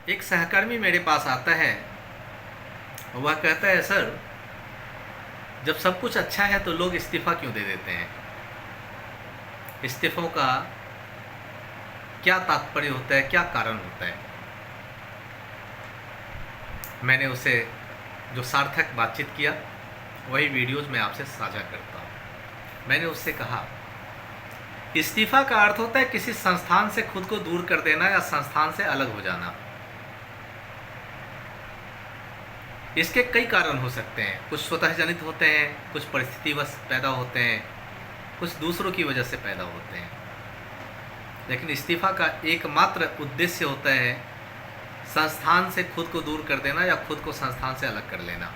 एक सहकर्मी मेरे पास आता है। वह कहता है, सर जब सब कुछ अच्छा है तो लोग इस्तीफ़ा क्यों दे देते हैं? इस्तीफ़ों का क्या तात्पर्य होता है, क्या कारण होता है? मैंने उससे जो सार्थक बातचीत किया वही वीडियोज़ में आपसे साझा करता हूँ। मैंने उससे कहा, इस्तीफ़ा का अर्थ होता है किसी संस्थान से खुद को दूर कर देना या संस्थान से अलग हो जाना। इसके कई कारण हो सकते हैं। कुछ स्वतः जनित होते हैं, कुछ परिस्थितिवश पैदा होते हैं, कुछ दूसरों की वजह से पैदा होते हैं। लेकिन इस्तीफ़ा का एकमात्र उद्देश्य होता है संस्थान से खुद को दूर कर देना या खुद को संस्थान से अलग कर लेना।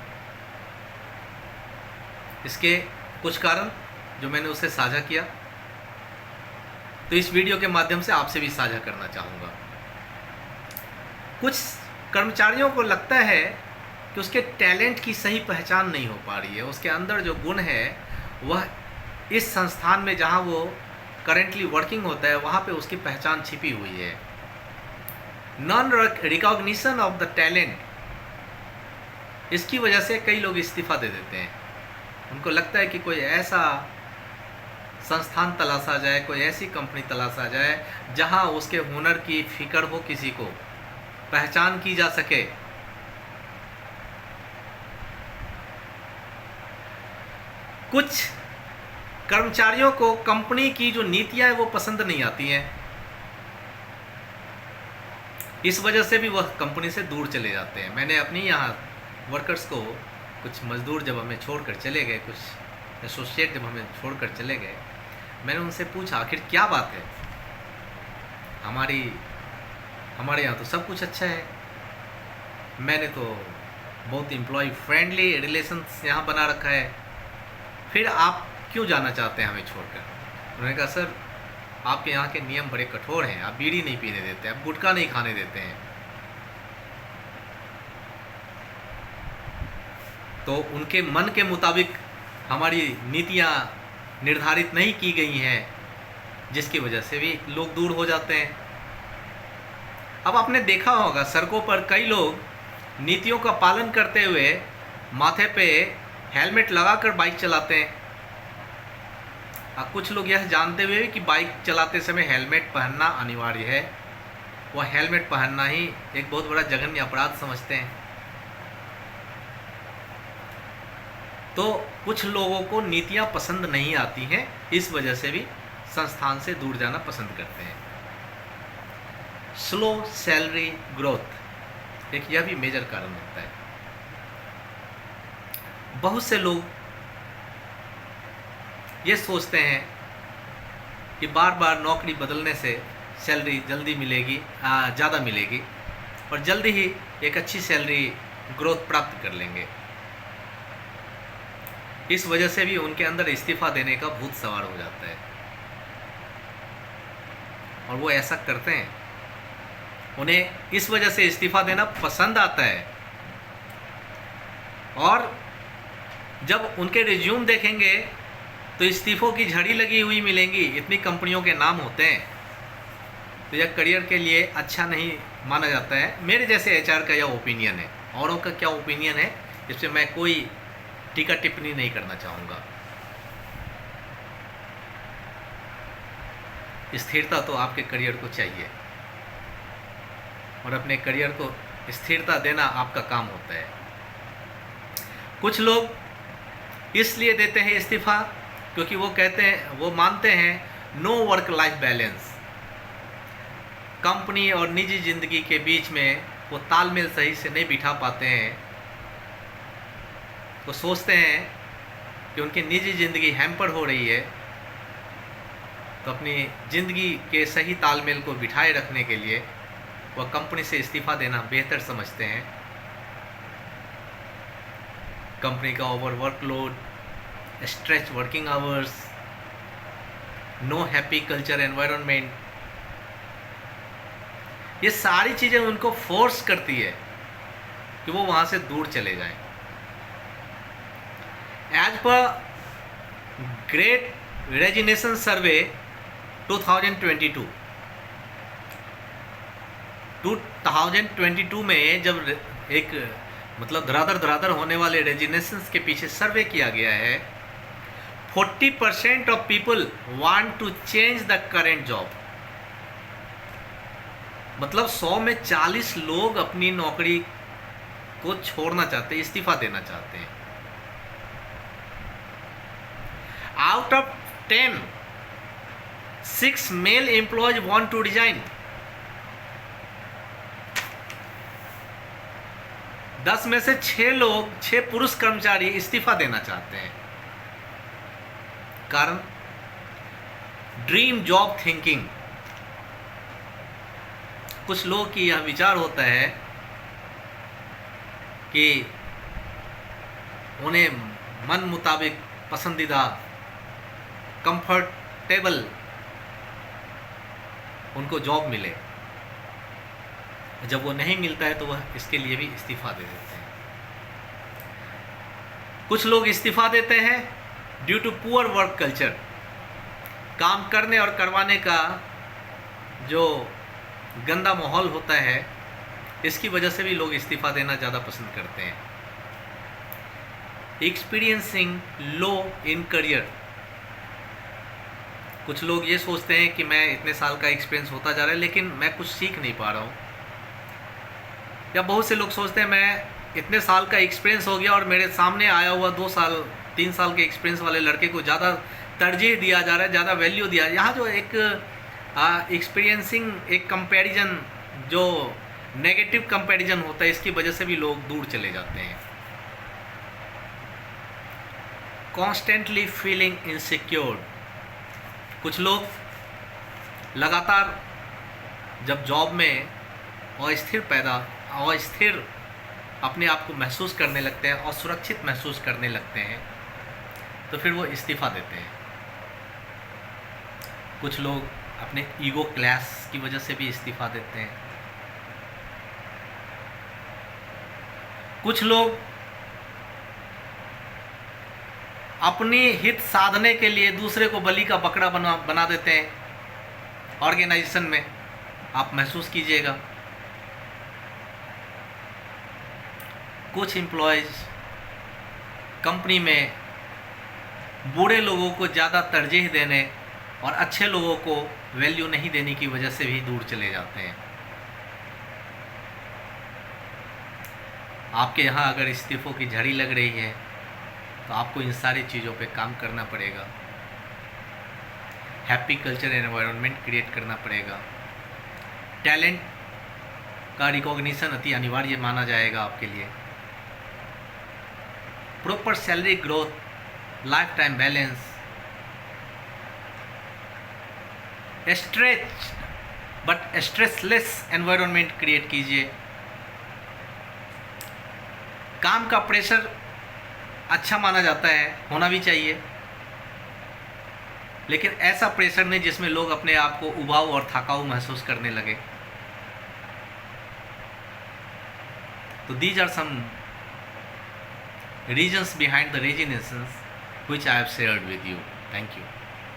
इसके कुछ कारण जो मैंने उससे साझा किया, तो इस वीडियो के माध्यम से आपसे भी साझा करना चाहूँगा। कुछ कर्मचारियों को लगता है कि उसके टैलेंट की सही पहचान नहीं हो पा रही है, उसके अंदर जो गुण है वह इस संस्थान में जहाँ वो करेंटली वर्किंग होता है वहाँ पे उसकी पहचान छिपी हुई है। Non recognition of the talent, इसकी वजह से कई लोग इस्तीफ़ा दे देते हैं। उनको लगता है कि कोई ऐसा संस्थान तलाशा जाए, कोई ऐसी कंपनी तलाशा जाए जहाँ उसके हुनर की फिक्र हो, किसी को पहचान की जा सके। कुछ कर्मचारियों को कंपनी की जो नीतियां हैं वो पसंद नहीं आती हैं, इस वजह से भी वह कंपनी से दूर चले जाते हैं। मैंने अपनी यहाँ वर्कर्स को, कुछ मज़दूर जब हमें छोड़कर चले गए, कुछ एसोसिएट जब हमें छोड़कर चले गए, मैंने उनसे पूछा आखिर क्या बात है? हमारे यहाँ तो सब कुछ अच्छा है, मैंने तो बहुत एम्प्लॉय फ्रेंडली रिलेशंस यहाँ बना रखा है, फिर आप क्यों जाना चाहते हैं हमें छोड़कर? उन्होंने कहा, सर आपके यहाँ के नियम बड़े कठोर हैं, आप बीड़ी नहीं पीने देते, आप गुटखा नहीं खाने देते हैं। तो उनके मन के मुताबिक हमारी नीतियाँ निर्धारित नहीं की गई हैं, जिसकी वजह से भी लोग दूर हो जाते हैं। अब आपने देखा होगा सड़कों पर कई लोग नीतियों का पालन करते हुए माथे पे हेलमेट लगाकर बाइक चलाते हैं। कुछ लोग यह जानते हुए कि बाइक चलाते समय हेलमेट पहनना अनिवार्य है, वह हेलमेट पहनना ही एक बहुत बड़ा जघन्य अपराध समझते हैं। तो कुछ लोगों को नीतियां पसंद नहीं आती हैं, इस वजह से भी संस्थान से दूर जाना पसंद करते हैं। स्लो सैलरी ग्रोथ एक यह भी मेजर कारण होता है। बहुत से लोग ये सोचते हैं कि बार बार नौकरी बदलने से सैलरी जल्दी मिलेगी, ज़्यादा मिलेगी और जल्दी ही एक अच्छी सैलरी ग्रोथ प्राप्त कर लेंगे। इस वजह से भी उनके अंदर इस्तीफ़ा देने का भूत सवार हो जाता है और वो ऐसा करते हैं। उन्हें इस वजह से इस्तीफ़ा देना पसंद आता है और जब उनके रिज्यूम देखेंगे तो इस्तीफ़ों की झड़ी लगी हुई मिलेंगी, इतनी कंपनियों के नाम होते हैं। तो यह करियर के लिए अच्छा नहीं माना जाता है। मेरे जैसे एचआर का यह ओपिनियन है, औरों का क्या ओपिनियन है इससे मैं कोई टीका टिप्पणी नहीं करना चाहूँगा। स्थिरता तो आपके करियर को चाहिए और अपने करियर को स्थिरता देना आपका काम होता है। कुछ लोग इसलिए देते हैं इस्तीफ़ा क्योंकि वो कहते हैं, वो मानते हैं no work life balance, company और निजी ज़िंदगी के बीच में वो तालमेल सही से नहीं बिठा पाते हैं। वो सोचते हैं कि उनकी निजी ज़िंदगी हैम्पर हो रही है, तो अपनी ज़िंदगी के सही तालमेल को बिठाए रखने के लिए वह कंपनी से इस्तीफ़ा देना बेहतर समझते हैं। कंपनी का over workload, stretch working hours, no happy culture environment, ये सारी चीज़ें उनको फोर्स करती है कि वो वहाँ से दूर चले जाएं। एज पर ग्रेट रेजिग्नेशन सर्वे 2022, 2022 में जब एक मतलब धराधर होने वाले रेजिग्नेशंस के पीछे सर्वे किया गया है, 40% of people want to change the current job. मतलब 100 में 40 लोग अपनी नौकरी को छोड़ना चाहते हैं, इस्तीफा देना चाहते हैं। Out of 10, 6 male employees want to resign. 10 में से 6 पुरुष कर्मचारी इस्तीफा देना चाहते हैं। कारण ड्रीम जॉब थिंकिंग। कुछ लोगों की यह विचार होता है कि उन्हें मन मुताबिक पसंदीदा कंफर्टेबल उनको जॉब मिले, जब वो नहीं मिलता है तो वह इसके लिए भी इस्तीफा दे देते हैं। कुछ लोग इस्तीफा देते हैं due to poor work culture. काम करने और करवाने का जो गंदा माहौल होता है, इसकी वजह से भी लोग इस्तीफा देना ज़्यादा पसंद करते हैं। Experiencing low in career. कुछ लोग ये सोचते हैं कि मैं इतने साल का एक्सपीरियंस होता जा रहा है लेकिन मैं कुछ सीख नहीं पा रहा हूँ। या बहुत से लोग सोचते हैं मैं इतने साल का एक्सपीरियंस हो गया और मेरे सामने आया हुआ 2 साल 3 साल के एक्सपीरियंस वाले लड़के को ज़्यादा तरजीह दिया जा रहा है, ज़्यादा वैल्यू दिया। यहाँ जो एक एक्सपीरियंसिंग एक कंपैरिजन, जो नेगेटिव कंपैरिजन होता है, इसकी वजह से भी लोग दूर चले जाते हैं। Constantly feeling insecure. कुछ लोग लगातार जब जॉब में अस्थिर अपने आप को महसूस करने लगते हैं और सुरक्षित महसूस करने लगते हैं, तो फिर वो इस्तीफा देते हैं। कुछ लोग अपने ईगो क्लैश की वजह से भी इस्तीफा देते हैं। कुछ लोग अपनी हित साधने के लिए दूसरे को बलि का बकरा बना देते हैं ऑर्गेनाइजेशन में। आप महसूस कीजिएगा। कुछ एम्प्लॉयज कंपनी में बूढ़े लोगों को ज़्यादा तरजीह देने और अच्छे लोगों को वैल्यू नहीं देने की वजह से भी दूर चले जाते हैं। आपके यहाँ अगर इस्तीफों की झड़ी लग रही है तो आपको इन सारी चीज़ों पे काम करना पड़ेगा। हैप्पी कल्चर एनवायरनमेंट क्रिएट करना पड़ेगा। टैलेंट का रिकॉग्निशन अति अनिवार्य माना जाएगा आपके लिए। Proper salary growth, life time balance, stretch but stressless environment create कीजिए। काम का प्रेशर अच्छा माना जाता है, होना भी चाहिए, लेकिन ऐसा प्रेशर नहीं जिसमें लोग अपने आप को उबाऊ और थकाऊ महसूस करने लगे। तो these are some reasons behind the resignations which I have shared with you. Thank you.